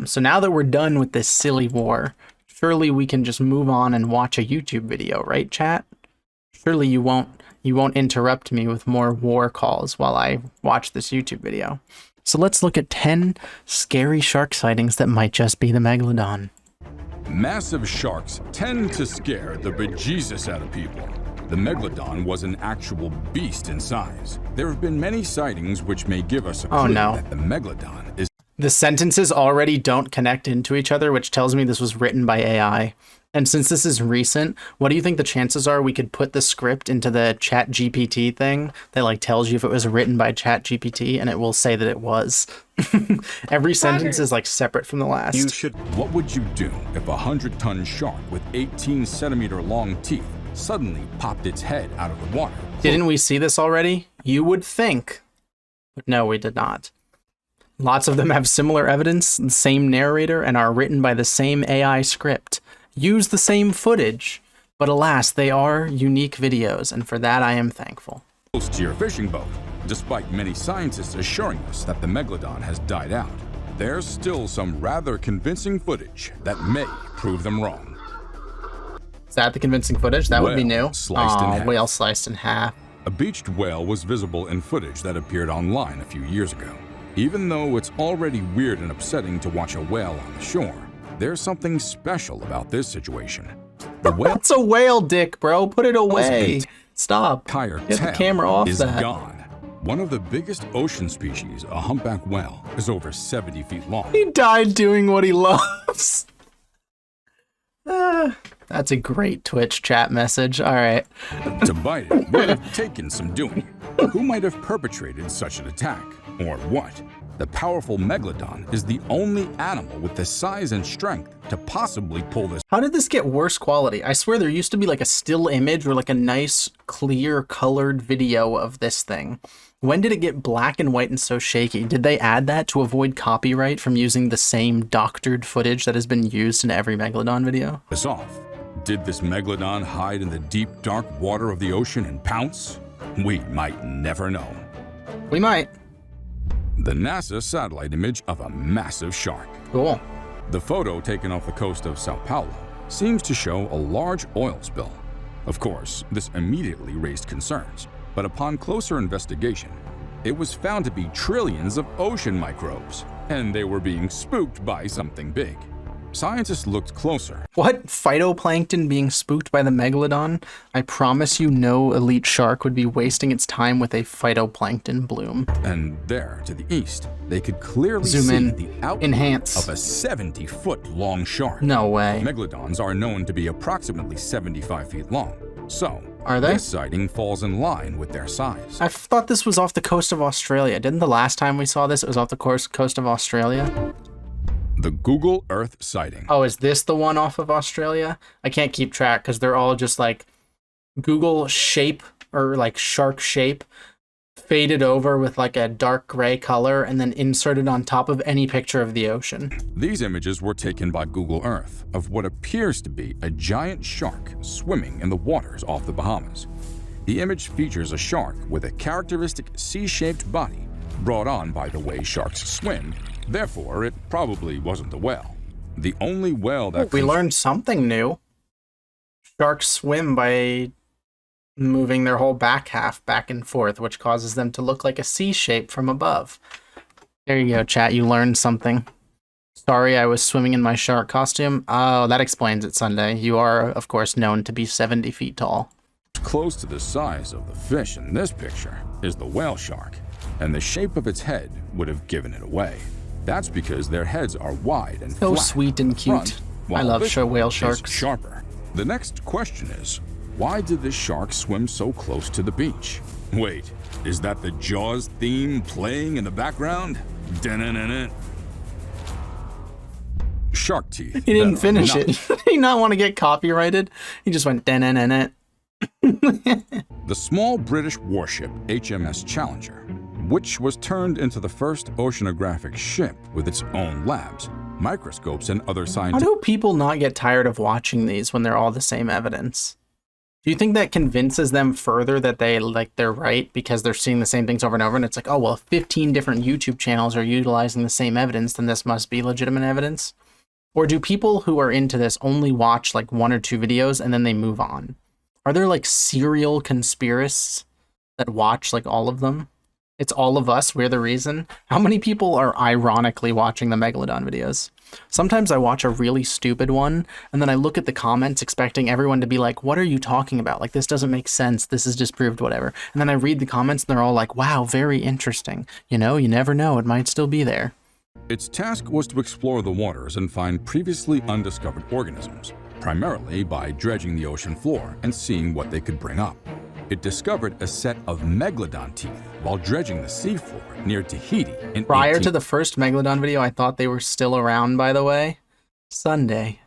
So now that we're done with this silly war, surely we can just move on and watch a YouTube video, right, chat? Surely you won't interrupt me with more war calls while I watch this YouTube video. So let's look at 10 scary shark sightings that might just be the Megalodon. Massive sharks tend to scare the bejesus out of people. The Megalodon was an actual beast in size. There have been many sightings which may give us a clue that the Megalodon is... The sentences already don't connect into each other, which tells me this was written by AI. And since this is recent, what do you think the chances are we could put the script into the Chat GPT thing that like tells you if it was written by Chat GPT, and it will say that it was? Every sentence is like separate from the last. What would you do if a 100-ton shark with 18-centimeter long teeth suddenly popped its head out of the water? Didn't we see this already? You would think. But no, we did not. Lots of them have similar evidence, the same narrator, and are written by the same AI script. Use the same footage, but alas, they are unique videos, and for that I am thankful. Close to your fishing boat. Despite many scientists assuring us that the Megalodon has died out, there's still some rather convincing footage that may prove them wrong. Is that the convincing footage? That would be new. Sliced in half. Whale sliced in half. A beached whale was visible in footage that appeared online a few years ago. Even though it's already weird and upsetting to watch a whale on the shore, there's something special about this situation. The whale That's a whale dick, bro. Put it away. Stop. Get the camera off that. Gone. One of the biggest ocean species, a humpback whale, is over 70 feet long. He died doing what he loves. That's a great Twitch chat message. All right. To bite it would have taken some doing. Who might have perpetrated such an attack? Or what? The powerful Megalodon is the only animal with the size and strength to possibly pull this. How did this get worse quality? I swear there used to be like a still image or like a nice, clear, colored video of this thing. When did it get black and white and so shaky? Did they add that to avoid copyright from using the same doctored footage that has been used in every Megalodon video? This off. Did this Megalodon hide in the deep, dark water of the ocean and pounce? We might never know. We might. The NASA satellite image of a massive shark. Cool. The photo taken off the coast of Sao Paulo seems to show a large oil spill. Of course, this immediately raised concerns, but upon closer investigation, it was found to be trillions of ocean microbes, and they were being spooked by something big. Scientists looked closer. What? Phytoplankton being spooked by the Megalodon? I promise you no elite shark would be wasting its time with a phytoplankton bloom. And there, to the east, they could clearly Zoom see in. the outline Enhance. of a 70-foot-long shark. No way. Megalodons are known to be approximately 75 feet long. So, are they? This sighting falls in line with their size. I thought this was off the coast of Australia. Didn't the last time we saw this, it was off the coast of Australia? The Google Earth sighting. Oh, is this the one off of Australia? I can't keep track because they're all just like Google shape or like shark shape faded over with like a dark gray color and then inserted on top of any picture of the ocean. These images were taken by Google Earth of what appears to be a giant shark swimming in the waters off the Bahamas. The image features a shark with a characteristic C-shaped body brought on by the way sharks swim. Therefore, it probably wasn't a whale. The only whale that... We learned something new. Sharks swim by moving their whole back half back and forth, which causes them to look like a C shape from above. There you go, chat. You learned something. Sorry, I was swimming in my shark costume. Oh, that explains it, Sunday. You are, of course, known to be 70 feet tall. Close to the size of the fish in this picture is the whale shark, and the shape of its head would have given it away. That's because their heads are wide and so flat sweet and cute. I love whale sharks. Sharper. The next question is, why did this shark swim so close to the beach? Wait, is that the Jaws theme playing in the background? Dun-dun-dun-dun. Shark teeth. He didn't finish it. Did he not want to get copyrighted? He just went dun-dun-dun-dun. The small British warship HMS Challenger, which was turned into the first oceanographic ship with its own labs, microscopes, and other scientific... How do people not get tired of watching these when they're all the same evidence? Do you think that convinces them further that they're right because they're seeing the same things over and over, and it's like, oh well, if 15 different YouTube channels are utilizing the same evidence, then this must be legitimate evidence? Or do people who are into this only watch like 1 or 2 videos and then they move on? Are there like serial conspiracists that watch like all of them? It's all of us, we're the reason. How many people are ironically watching the Megalodon videos? Sometimes I watch a really stupid one, and then I look at the comments expecting everyone to be like, what are you talking about? Like, this doesn't make sense. This is disproved, whatever. And then I read the comments, and they're all like, wow, very interesting. You know, you never know. It might still be there. Its task was to explore the waters and find previously undiscovered organisms, primarily by dredging the ocean floor and seeing what they could bring up. It discovered a set of Megalodon teeth while dredging the seafloor near Tahiti in Prior to the first Megalodon video, I thought they were still around, by the way. Sunday.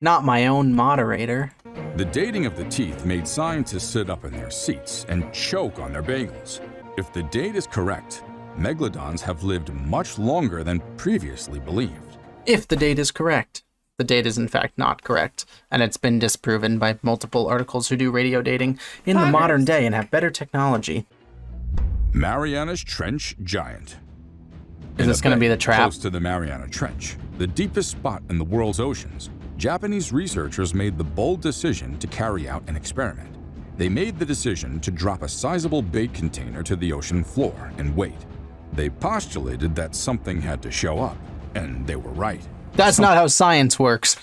Not my own moderator. The dating of the teeth made scientists sit up in their seats and choke on their bagels. If the date is correct, Megalodons have lived much longer than previously believed. If the date is correct. The date is in fact not correct, and it's been disproven by multiple articles who do radio dating in the modern day and have better technology. Mariana's Trench Giant. Is this going to be the trap? Close to the Mariana Trench, the deepest spot in the world's oceans, Japanese researchers made the bold decision to carry out an experiment. They made the decision to drop a sizable bait container to the ocean floor and wait. They postulated that something had to show up, and they were right. That's not how science works.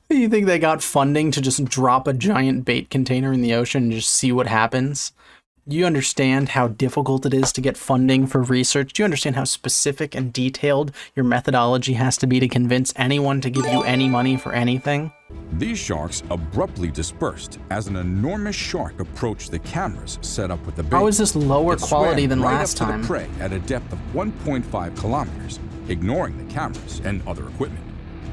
You think they got funding to just drop a giant bait container in the ocean and just see what happens? Do you understand how difficult it is to get funding for research? Do you understand how specific and detailed your methodology has to be to convince anyone to give you any money for anything? These sharks abruptly dispersed as an enormous shark approached the cameras set up with the bait. How is this lower It quality swam than right last up to time? the prey at a depth of 1.5 kilometers, ignoring the cameras and other equipment.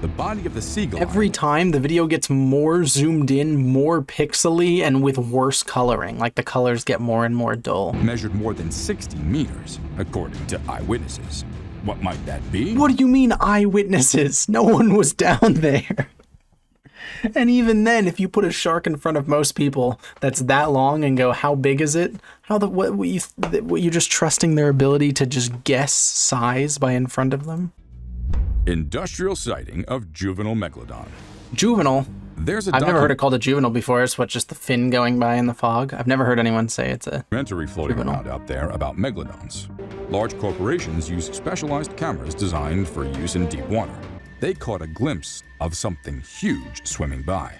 The body of the seagull. Every time the video gets more zoomed in, more pixely, and with worse coloring. Like the colors get more and more dull. Measured more than 60 meters, according to eyewitnesses. What might that be? What do you mean eyewitnesses? No one was down there. And even then, if you put a shark in front of most people that's that long and go, how big is it? What you just trusting their ability to just guess size by in front of them? Industrial sighting of juvenile megalodon. Juvenile? I've never heard it called a juvenile before. It's what, just the fin going by in the fog? I've never heard anyone say it's a documentary floating juvenile around out there about megalodons. Large corporations use specialized cameras designed for use in deep water. They caught a glimpse of something huge swimming by.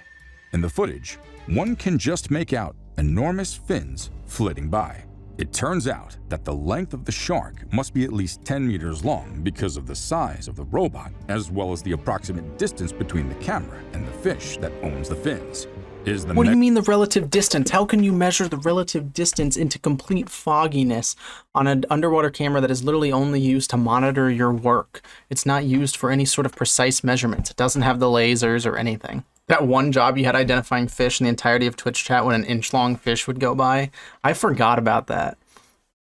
In the footage, one can just make out enormous fins flitting by. It turns out that the length of the shark must be at least 10 meters long because of the size of the robot, as well as the approximate distance between the camera and the fish that owns the fins. What do you mean the relative distance? How can you measure the relative distance into complete fogginess on an underwater camera that is literally only used to monitor your work? It's not used for any sort of precise measurements. It doesn't have the lasers or anything. That one job you had identifying fish in the entirety of Twitch chat when an inch-long fish would go by, I forgot about that.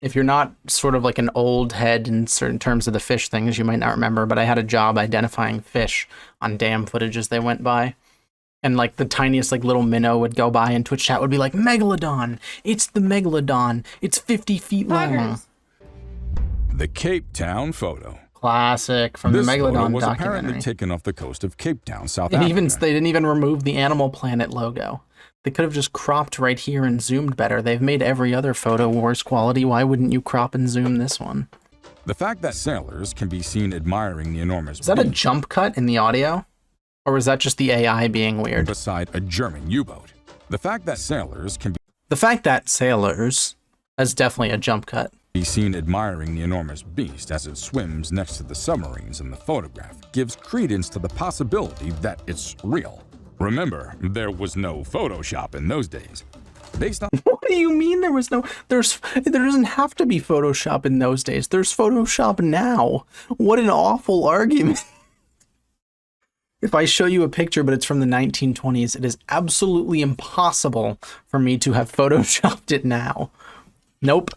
If you're not sort of like an old head in certain terms of the fish things, you might not remember, but I had a job identifying fish on dam footage as they went by. And like the tiniest like little minnow would go by and Twitch chat would be like, Megalodon! It's the Megalodon! It's 50 feet long! The Cape Town photo. Classic from the This photo Megalodon was documentary. apparently taken off the coast of Cape Town, South And Africa. they didn't even remove the Animal Planet logo. They could have just cropped right here and zoomed better. They've made every other photo worse quality. Why wouldn't you crop and zoom this one? The fact that sailors can be seen admiring the enormous Is that a beast jump cut in the audio? Or was that just the AI being weird? beside a German U-boat. The fact that sailors can The fact that sailors is definitely a jump cut. be seen admiring the enormous beast as it swims next to the submarines in the photograph gives credence to the possibility that it's real. Remember, there was no Photoshop in those days. Based on What do you mean there doesn't have to be Photoshop in those days. There's Photoshop now. What an awful argument. If I show you a picture, but it's from the 1920s, it is absolutely impossible for me to have Photoshopped it now. Nope.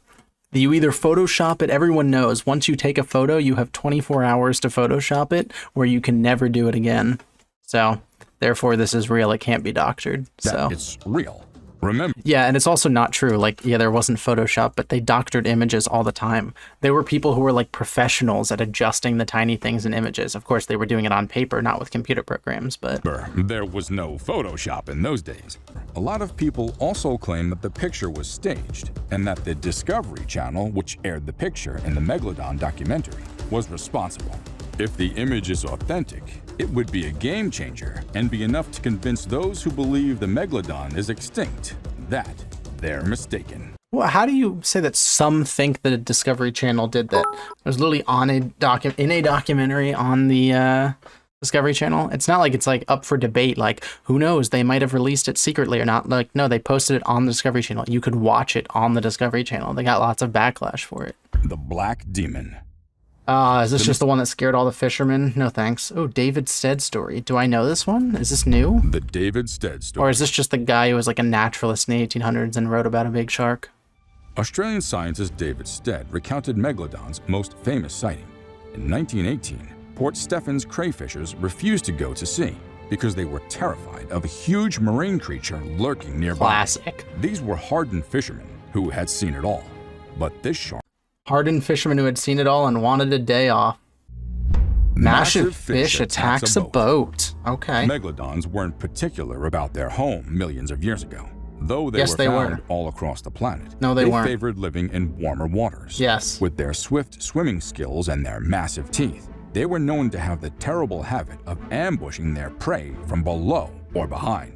You either Photoshop it, everyone knows. Once you take a photo, you have 24 hours to Photoshop it, or you can never do it again. So Therefore, this is real. It can't be doctored. That So it's real. Remember, yeah, and it's also not true. Like, yeah, there wasn't Photoshop, but they doctored images all the time. There were people who were like professionals at adjusting the tiny things in images. Of course, they were doing it on paper, not with computer programs, but there was no Photoshop in those days. A lot of people also claim that the picture was staged, and that the Discovery Channel, which aired the picture in the Megalodon documentary, was responsible. If the image is authentic, it would be a game changer and be enough to convince those who believe the Megalodon is extinct that they're mistaken. well, how do you say that some think that a Discovery Channel did that? It was literally on in a documentary on the Discovery Channel. It's not like it's like up for debate. Like, who knows? They might have released it secretly or not. Like, no, they posted it on the Discovery Channel. You could watch it on the Discovery Channel. They got lots of backlash for it. The Black Demon. Is this just the one that scared all the fishermen? No thanks. Oh, David Stead story. Do I know this one? Is this new? The David Stead story. Or is this just the guy who was like a naturalist in the 1800s and wrote about a big shark? Australian scientist David Stead recounted Megalodon's most famous sighting. In 1918, Port Stephens crayfishers refused to go to sea because they were terrified of a huge marine creature lurking nearby. Classic. These were hardened fishermen who had seen it all. But this shark, Hardened fisherman who had seen it all and wanted a day off. Massive fish attacks a boat. Okay. Megalodons weren't particular about their home millions of years ago, though they Yes, were they found were. all across the planet. No, they weren't. favored living in warmer waters. Yes. With their swift swimming skills and their massive teeth, they were known to have the terrible habit of ambushing their prey from below or behind.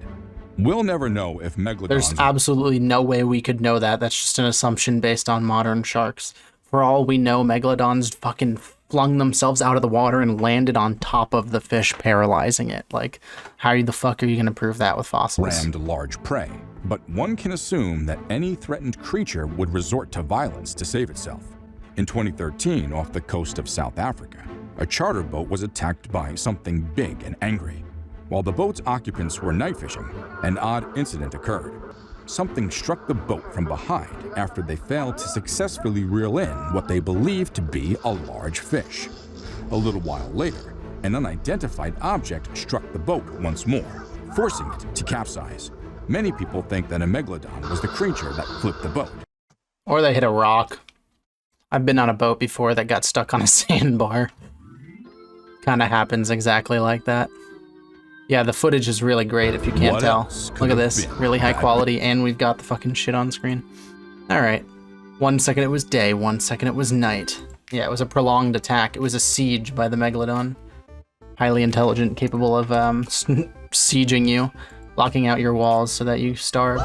We'll never know if Megalodons... There's absolutely no way we could know that. That's just an assumption based on modern sharks. For all we know, Megalodons fucking flung themselves out of the water and landed on top of the fish, paralyzing it. Like, how the fuck are you going to prove that with fossils? rammed large prey, but one can assume that any threatened creature would resort to violence to save itself. In 2013, off the coast of South Africa, a charter boat was attacked by something big and angry. While the boat's occupants were night fishing, an odd incident occurred. Something struck the boat from behind after they failed to successfully reel in what they believed to be a large fish. A little while later, an unidentified object struck the boat once more, forcing it to capsize. Many people think that a Megalodon was the creature that flipped the boat. Or they hit a rock. I've been on a boat before that got stuck on a sandbar. Kind of happens exactly like that. Yeah, the footage is really great if you can't What tell. else could Look at have this. been Really high that quality, and we've got the fucking shit on screen. Alright. 1 second it was day, 1 second it was night. Yeah, it was a prolonged attack. It was a siege by the Megalodon. Highly intelligent, capable of sieging you, locking out your walls so that you starve.